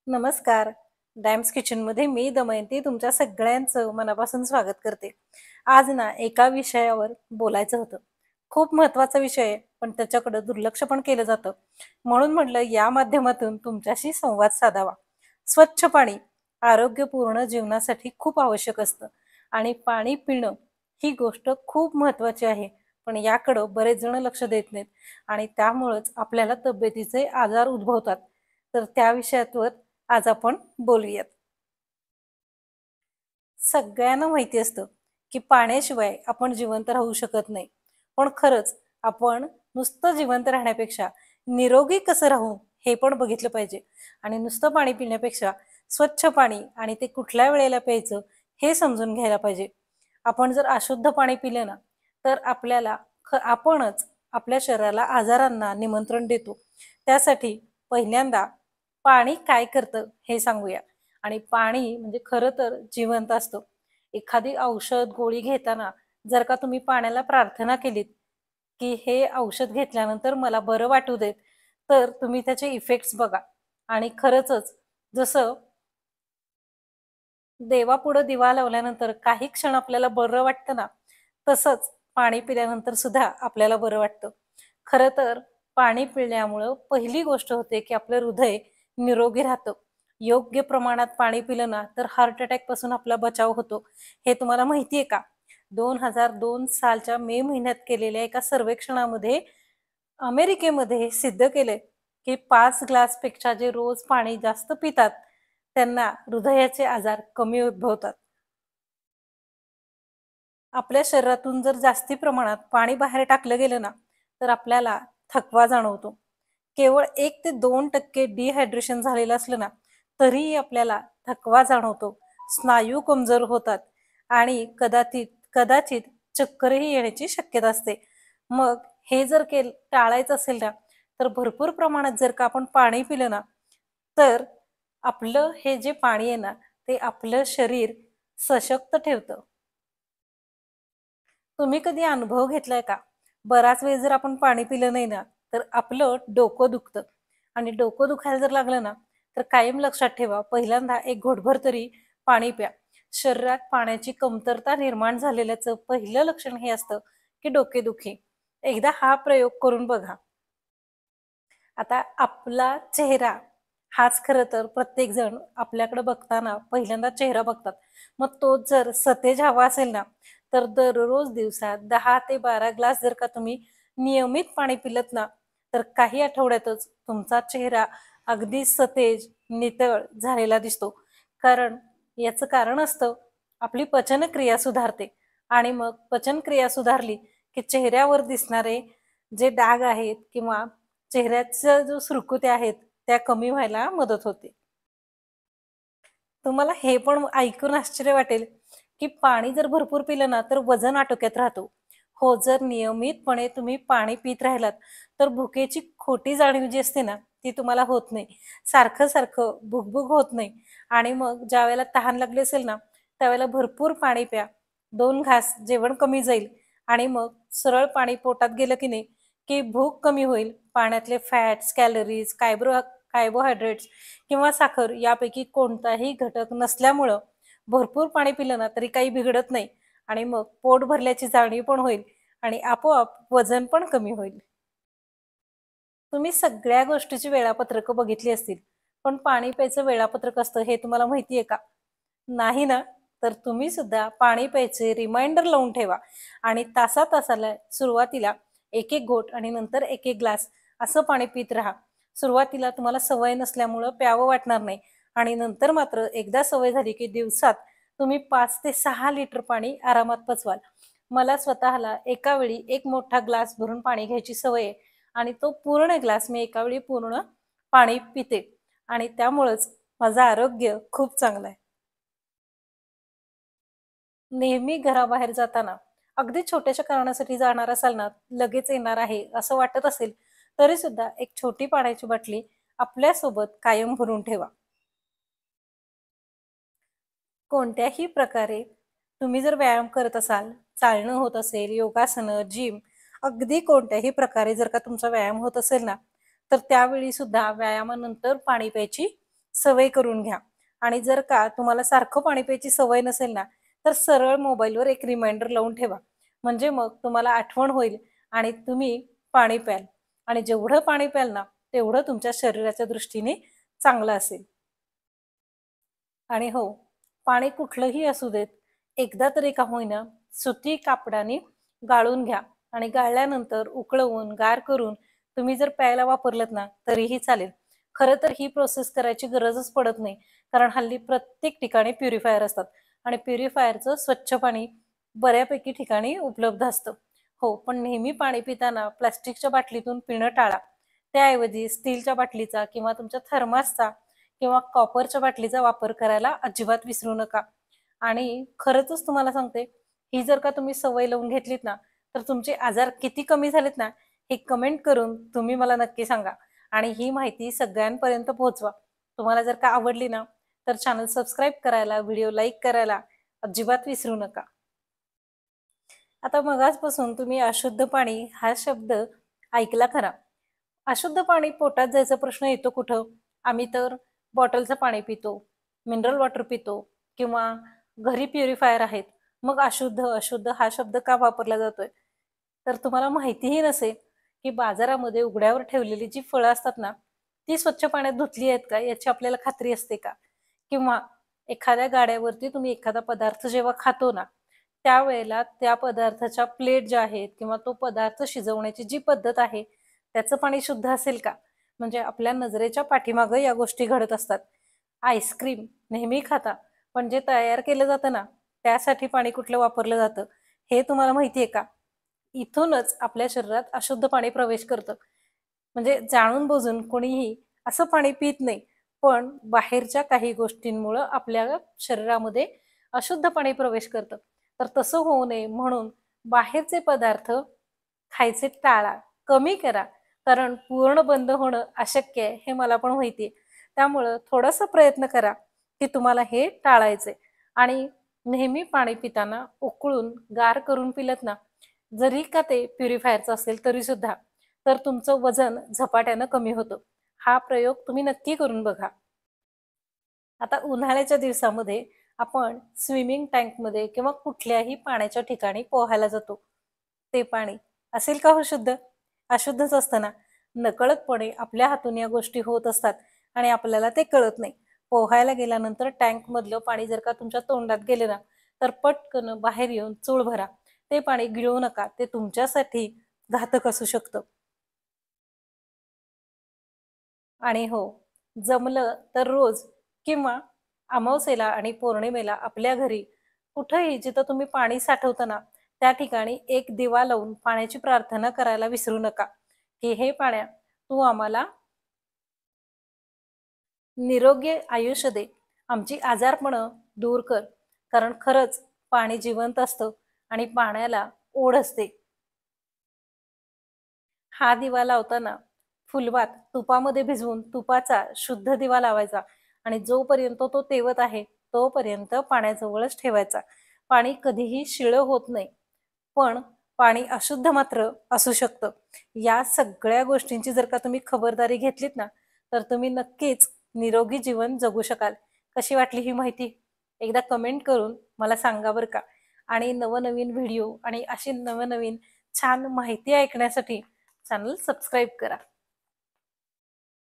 नमस्कार. डॅम्स किचनमध्ये मी दमयंती तुमच्या सगळ्यांचं मनापासून स्वागत करते. आज ना एका विषयावर बोलायचं होतं. खूप महत्त्वाचा विषय आहे, पण त्याच्याकडे दुर्लक्ष पण केलं जातं. म्हणून म्हटलं या माध्यमातून तुमच्याशी संवाद साधावा. स्वच्छ पाणी आरोग्यपूर्ण जीवनासाठी खूप आवश्यक असतं आणि पाणी पिणं ही गोष्ट खूप महत्त्वाची आहे. पण याकडं बरेच जण लक्ष देत नाहीत आणि त्यामुळंच आपल्याला तब्येतीचे आजार उद्भवतात. तर त्या विषयावर आज आपण बोलूयात. सगळ्यांना माहिती असतं, की पाण्याशिवाय आपण जिवंत राहू शकत नाही. पण खरंच आपण नुसतं जिवंत राहण्यापेक्षा निरोगी कसं राहू हे पण बघितलं पाहिजे. आणि नुसतं पाणी पिण्यापेक्षा स्वच्छ पाणी आणि ते कुठल्या वेळेला प्यायचं हे समजून घ्यायला पाहिजे. आपण जर अशुद्ध पाणी पिलं ना, तर आपल्याला आपणच आपल्या शरीराला आजारांना निमंत्रण देतो. त्यासाठी पहिल्यांदा पाणी काय करतं हे सांगूया. आणि पाणी म्हणजे खरं तर जिवंत असतं. एखादी औषध, गोळी घेताना जर का तुम्ही पाण्याला प्रार्थना केलीत, की हे औषध घेतल्यानंतर मला बरं वाटू देत, तर तुम्ही त्याचे इफेक्ट्स बघा. आणि खरंचच जसं देवापुढं दिवा लावल्यानंतर काही क्षण आपल्याला बरं वाटतं ना, तसंच पाणी पिल्यानंतर सुद्धा आपल्याला बरं वाटतं. खरं तर पाणी पिल्यामुळं पहिली गोष्ट होते, की आपलं हृदय निरोगी राहतं. योग्य प्रमाणात पाणी पिलं ना, तर हार्ट अटॅकपासून आपला बचाव होतो. हे तुम्हाला माहिती आहे का? 2002 सालच्या मे महिन्यात केलेल्या एका सर्वेक्षणामध्ये अमेरिकेमध्ये हे सिद्ध केलंय, की 5 ग्लासपेक्षा जे रोज पाणी जास्त पितात, त्यांना हृदयाचे आजार कमी उद्भवतात. आपल्या शरीरातून जर जास्ती प्रमाणात पाणी बाहेर टाकलं गेलं ना, तर आपल्याला थकवा जाणवतो. केवळ 1 ते 2% डिहायड्रेशन झालेलं असलं ना, तरीही आपल्याला थकवा जाणवतो. स्नायू कमजोर होतात आणि कदाचित कदाचित चक्करही येण्याची शक्यता असते. मग हे जर टाळायचं असेल ना, तर भरपूर प्रमाणात जर का आपण पाणी पिलं ना, तर आपलं हे जे पाणी आहे ना, ते आपलं शरीर सशक्त ठेवतं. तुम्ही कधी अनुभव घेतलाय का? बराच वेळ जर आपण पाणी पिलं नाही ना, तर आपलं डोकं दुखतं आणि डोकं दुखायला जर लागलं ना, तर कायम लक्षात ठेवा, पहिल्यांदा एक घोटभर तरी पाणी प्या. शरीरात पाण्याची कमतरता निर्माण झालेल्याचं पहिलं लक्षण हे असतं, की डोकेदुखी. एकदा हा प्रयोग करून बघा. आता आपला चेहरा हाच खरं तर प्रत्येकजण आपल्याकडे बघताना पहिल्यांदा चेहरा बघतात. मग तोच जर सतेज हवा असेल ना, तर दररोज दिवसात 10 ते 12 ग्लास जर का तुम्ही नियमित पाणी पिलत ना, तर काही आठवड्यातच तुमचा चेहरा अगदी सतेज, नितळ झालेला दिसतो. कारण याचं कारण असतं आपली पचनक्रिया सुधारते आणि मग पचनक्रिया सुधारली, की चेहऱ्यावर दिसणारे जे डाग आहेत किंवा चेहऱ्याच्या जो सुरकुत्या आहेत, त्या कमी व्हायला मदत होते. तुम्हाला हे पण ऐकून आश्चर्य वाटेल, की पाणी जर भरपूर पिलं ना, तर वजन आटोक्यात राहतो. हो, जर नियमितपणे तुम्ही पाणी पीत राहिलात, तर भुकेची खोटी जाणीव जी असते ना, ती तुम्हाला होत नाही. सारखं-सारखं भूक-भूक होत नाही आणि मग ज्यावेळेला तहान लागली असेल ना, त्यावेळेला भरपूर पाणी प्या. 2 घास जेवण कमी जाईल आणि मग सरळ पाणी पोटात गेलं की नाही, की भूक कमी होईल. पाण्यातले फॅट्स, कॅलरीज, कार्बोहायड्रेट्स किंवा साखर यापैकी कोणताही घटक नसल्यामुळं भरपूर पाणी पिलं ना तरी काही बिघडत नाही आणि मग पोट भरल्याची जाणीव पण होईल आणि आपोआप वजन पण कमी होईल. तुम्ही सगळ्या गोष्टीची वेळापत्रकं बघितली असतील, पण पाणी प्यायचं वेळापत्रक असतं हे तुम्हाला माहिती आहे का? नाही ना? तर तुम्ही सुद्धा पाणी प्यायचे रिमाइंडर लावून ठेवा आणि तासा-तासाला सुरुवातीला 1-1 घोट आणि नंतर 1-1 ग्लास असं पाणी पीत राहा. सुरुवातीला तुम्हाला सवय नसल्यामुळं प्यावं वाटणार नाही आणि नंतर मात्र एकदा सवय झाली की दिवसात तुम्ही 5 ते 6 लिटर पाणी आरामात पचवाल. मला स्वतःला एका वेळी एक मोठा ग्लास भरून पाणी घ्यायची सवय आहे आणि तो पूर्ण ग्लास मी एका वेळी पूर्ण पाणी पिते आणि त्यामुळंच माझं आरोग्य खूप चांगलं आहे. नेहमी घराबाहेर जाताना अगदी छोट्याशा कारणासाठी जाणार असाल ना, लगेच येणार आहे असं वाटत असेल, तरी सुद्धा एक छोटी पाण्याची बाटली आपल्यासोबत कायम भरून ठेवा. कोणत्याही प्रकारे तुम्ही जर व्यायाम करत असाल, चालणं होत असेल, योगासनं, जिम अगदी कोणत्याही प्रकारे जर का तुमचा व्यायाम होत असेल ना, तर त्यावेळी सुद्धा व्यायामानंतर पाणी प्यायची सवय करून घ्या. आणि जर का तुम्हाला सारखं पाणी प्यायची सवय नसेल ना, तर सरळ मोबाईलवर एक रिमाइंडर लावून ठेवा. म्हणजे मग तुम्हाला आठवण होईल आणि तुम्ही पाणी प्याल. आणि जेवढं पाणी प्याल ना, तेवढं तुमच्या शरीराच्या दृष्टीने चांगलं असेल. आणि हो, पाणी कुठलंही असू देत, एकदा तरी का होईना सुती कापडाने गाळून घ्या आणि गाळल्यानंतर उकळवून, गार करून तुम्ही जर प्यायला वापरलत ना, तरीही चालेल. खरं तर ही प्रोसेस करायची गरजच पडत नाही. कारण हल्ली प्रत्येक ठिकाणी प्युरिफायर असतात आणि प्युरिफायरचं स्वच्छ पाणी बऱ्यापैकी ठिकाणी उपलब्ध असतं. हो, पण नेहमी पाणी पिताना प्लास्टिकच्या बाटलीतून पिणं टाळा. त्याऐवजी स्टीलच्या बाटलीचा किंवा तुमच्या थर्मासचा किंवा कॉपरच्या बाटलीचा वापर करायला अजिबात विसरू नका. आणि खरंचच तुम्हाला सांगते, ही जर का तुम्ही सवय लावून घेतलीत ना, तर तुमचे आजार किती कमी झालेत ना, हे कमेंट करून तुम्ही मला नक्की सांगा. आणि ही माहिती सगळ्यांपर्यंत पोहोचवा. तुम्हाला जर का आवडली ना, तर चॅनल सबस्क्राईब करायला, व्हिडिओ लाईक करायला अजिबात विसरू नका. आता मगाचपासून तुम्ही अशुद्ध पाणी हा शब्द ऐकला खरा. अशुद्ध पाणी पोटात जायचा प्रश्न येतो कुठं? आम्ही तर बॉटलचं पाणी पितो, मिनरल वॉटर पितो किंवा घरी प्युरिफायर आहेत. मग अशुद्ध, अशुद्ध हा शब्द का वापरला जातोय? तर तुम्हाला माहितीही नसेल, की बाजारामध्ये उघड्यावर ठेवलेली जी फळं असतात ना, ती स्वच्छ पाण्यात धुतली आहेत का याची आपल्याला खात्री असते का? किंवा एखाद्या गाड्यावरती तुम्ही एखादा पदार्थ जेव्हा खातो ना, त्यावेळेला त्या पदार्थाच्या प्लेट ज्या आहेत किंवा तो पदार्थ शिजवण्याची जी पद्धत आहे, त्याचं पाणी शुद्ध असेल का? म्हणजे आपल्या नजरेच्या पाठीमागं या गोष्टी घडत असतात. आईस्क्रीम नेहमी खाता, पण जे तयार केलं जातं ना, त्यासाठी पाणी कुठलं वापरलं जातं, हे तुम्हाला माहिती आहे का? इथूनच आपल्या शरीरात अशुद्ध पाणी प्रवेश करतं. म्हणजे जाणून-बुजून कोणीही असं पाणी पित नाही. पण बाहेरच्या काही गोष्टींमुळं आपल्या शरीरामध्ये अशुद्ध पाणी प्रवेश करतं. तर तसं होऊ नये म्हणून बाहेरचे पदार्थ खायचे टाळा, कमी करा. कारण पूर्ण बंद होणं अशक्य आहे, हे मला पण माहिती आहे. त्यामुळं थोडासा प्रयत्न करा, की तुम्हाला हे टाळायचंय. आणि नेहमी पाणी पिताना उकळून, गार करून पिलत ना, जरी का ते प्युरिफायरचं असेल तरीसुद्धा, तर तुमचं वजन झपाट्यानं कमी होतं. हा प्रयोग तुम्ही नक्की करून बघा. आता उन्हाळ्याच्या दिवसामध्ये आपण स्विमिंग टँकमध्ये किंवा कुठल्याही पाण्याच्या ठिकाणी पोहायला जातो. ते पाणी असेल का हो शुद्ध? अशुद्धच असतं ना. नकळतपणे आपल्या हातून या गोष्टी होत असतात आणि आपल्याला ते कळत नाही. पोहायला गेल्यानंतर टँकमधलं पाणी जर का तुमच्या तोंडात गेलं ना, तर पटकन बाहेर येऊन चूळ भरा. ते पाणी गिळू नका. ते तुमच्यासाठी घातक असू शकतं. आणि हो, जमलं तर रोज किंवा अमावास्येला आणि पौर्णिमेला आपल्या घरी कुठेही जिथं तुम्ही पाणी साठवता ना, त्या ठिकाणी एक दिवा लावून पाण्याची प्रार्थना करायला विसरू नका, की "हे पाण्या, तू आम्हाला निरोगी आयुष्य दे, आमची आजारपणं दूर कर." कारण खरंच पाणी जिवंत असतं आणि पाण्याला ओढ असते. हा दिवा लावताना फुलवात तुपामध्ये भिजवून तुपाचा शुद्ध दिवा लावायचा आणि जोपर्यंत तो तेवत आहे तोपर्यंत पाण्याजवळच ठेवायचा. पाणी कधीही शिळं होत नाही, पण पाणी अशुद्ध मात्र असू शकतं. या सगळ्या गोष्टींची जर का तुम्ही खबरदारी घेतलीत ना, तर तुम्ही नक्कीच निरोगी जीवन जगू शकाल. कशी वाटली ही माहिती? एकदा कमेंट करून मला सांगा बरं का. आणि नवनवीन व्हिडिओ आणि अशी नवनवीन छान माहिती ऐकण्यासाठी चॅनल सबस्क्राईब करा.